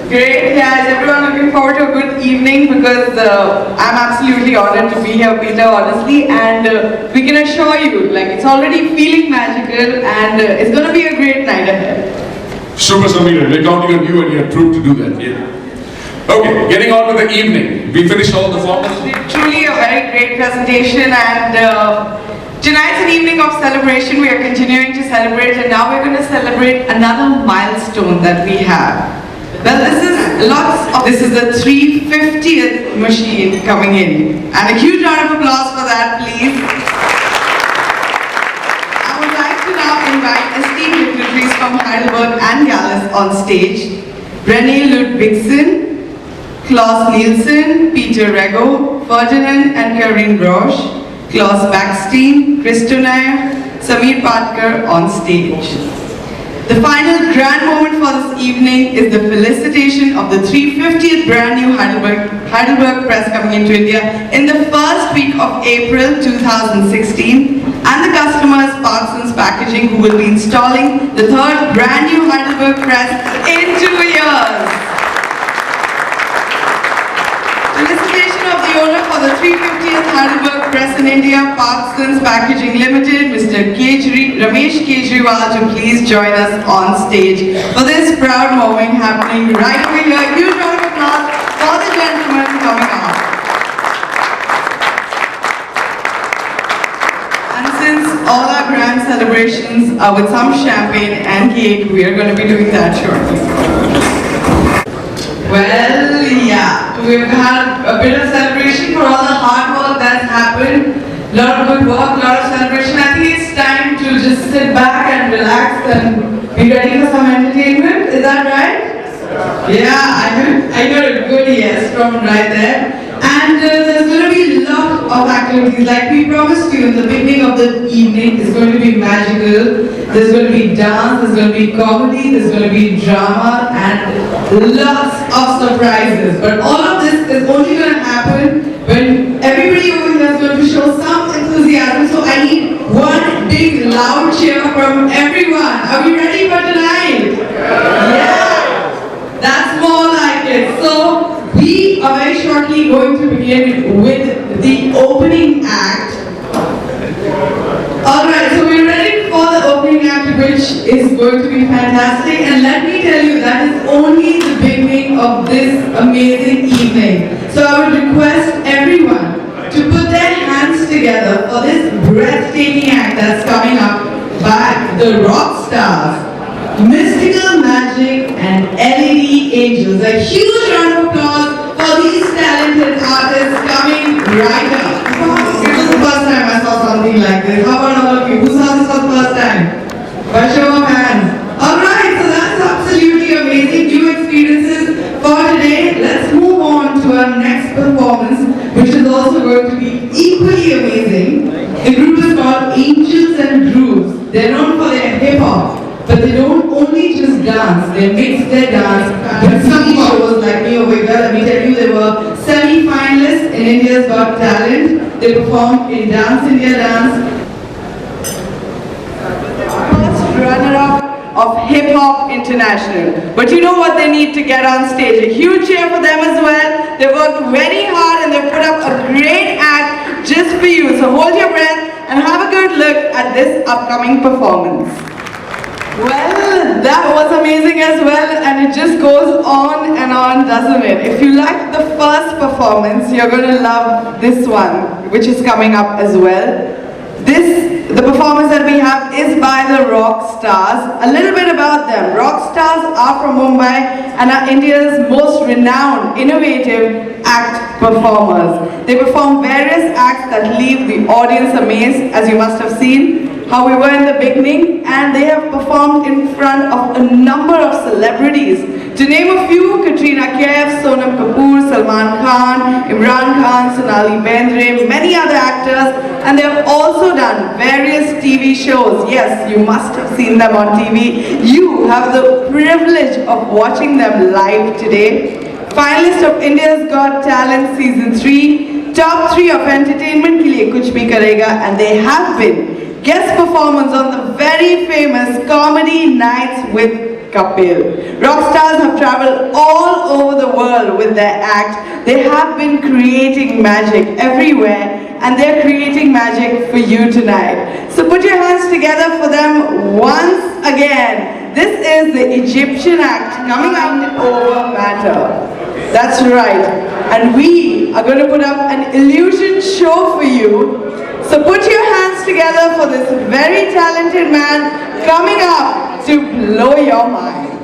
Great, yeah, is everyone looking forward to a good evening because I'm absolutely honored to be here, Peter, honestly, and we can assure you, like, it's already feeling magical and it's going to be a great night ahead. Super Samira, we're counting on you and your troupe to do that. Yeah. Okay, getting on with the evening. We finished all the formats. Truly a very great presentation and tonight's an evening of celebration. We are continuing to celebrate and now we're going to celebrate another milestone that we have. Well, this is the 350th machine coming in. And a huge round of applause for that, please. I would like to now invite esteemed dignitaries from Heidelberg and Gallus on stage. René Ludvigsen, Klaus Nielsen, Peter Rego, Ferdinand and Karin Roche, Klaus Backstein, Christo Nair, Samir Patkar on stage. The final grand moment for this evening is the felicitation of the 350th brand new Heidelberg press coming into India in the first week of April 2016 and the customers Parsons Packaging who will be installing the third brand new Heidelberg press in 2 years. Felicitation of the owner for the 350th Heidelberg Press in India, Parsons Packaging Limited, Mr. Ramesh Kejriwal, to please join us on stage for this proud moment happening right over here. Huge round of applause for the gentleman coming up. And since all our grand celebrations are with some champagne and cake, we are going to be doing that shortly. Well, yeah, we've had a bit of celebration for all the hard work that's happened. A lot of good work, a lot of celebration. I think it's time to just sit back and relax and be ready for some entertainment. Is that right? Yeah, I heard a good yes from right there. And there's going to be a lot of activities. Like we promised you in the beginning of the evening, it's going to be magical. There's going to be dance, there's going to be comedy, there's going to be drama, and lots of surprises. But all of this is only going to happen when everybody over here is going to show some enthusiasm. So I need one big loud cheer from everyone. Are we ready for tonight? Yeah! That's more like it. So we are very shortly going to begin with the opening act. Alright, so we're ready for the opening act, which is going to be fantastic. And let me tell you, that is only the beginning of this amazing evening. So I would request everyone to put their hands together for this breathtaking act that's coming up by the rock stars, Mystical Magic and LED Angels. A huge round of applause for these talented artists coming right up. It was the first time I saw something like this. How about all of you? Who saw this for the first time? By show of hands. Alright, so that's absolutely amazing. New experiences for today. Let's move on to our next performance, which is also going to be equally amazing. The group is called Angels and Grooves. They're known for their hip-hop. But they don't only just dance, they mix their dance with some shows like me over here. Let me tell you, they were semi-finalists in India's Got Talent. They performed in Dance India Dance. First runner-up of Hip Hop International. But you know what they need to get on stage? A huge cheer for them as well. They worked very hard and they put up a great act just for you. So hold your breath and have a good look at this upcoming performance. Well, that was amazing as well, and it just goes on and on, doesn't it? If you liked the first performance, you're going to love this one, which is coming up as well. The performance that we have is by the Rock Stars. A little bit about them. Rock Stars are from Mumbai and are India's most renowned, innovative act performers. They perform various acts that leave the audience amazed, as you must have seen how we were in the beginning, and they have performed in front of a number of celebrities. To name a few, Katrina Kaif, Sonam Kapoor, Salman Khan, Imran Khan, Sonali Bendre, many other actors, and they have also done various TV shows. Yes, you must have seen them on TV. You have the privilege of watching them live today. Finalist of India's Got Talent Season 3, top 3 of entertainment ke liye kuch bhi karega, and they have been guest performance on the very famous Comedy Nights with Kapil. Rock stars have traveled all over the world with their act. They have been creating magic everywhere, and they're creating magic for you tonight. So put your hands together for them once again. This is the Egyptian act coming out over matter. That's right. And we are going to put up an illusion show for you. So put your hands together for this very talented man coming up to blow your mind.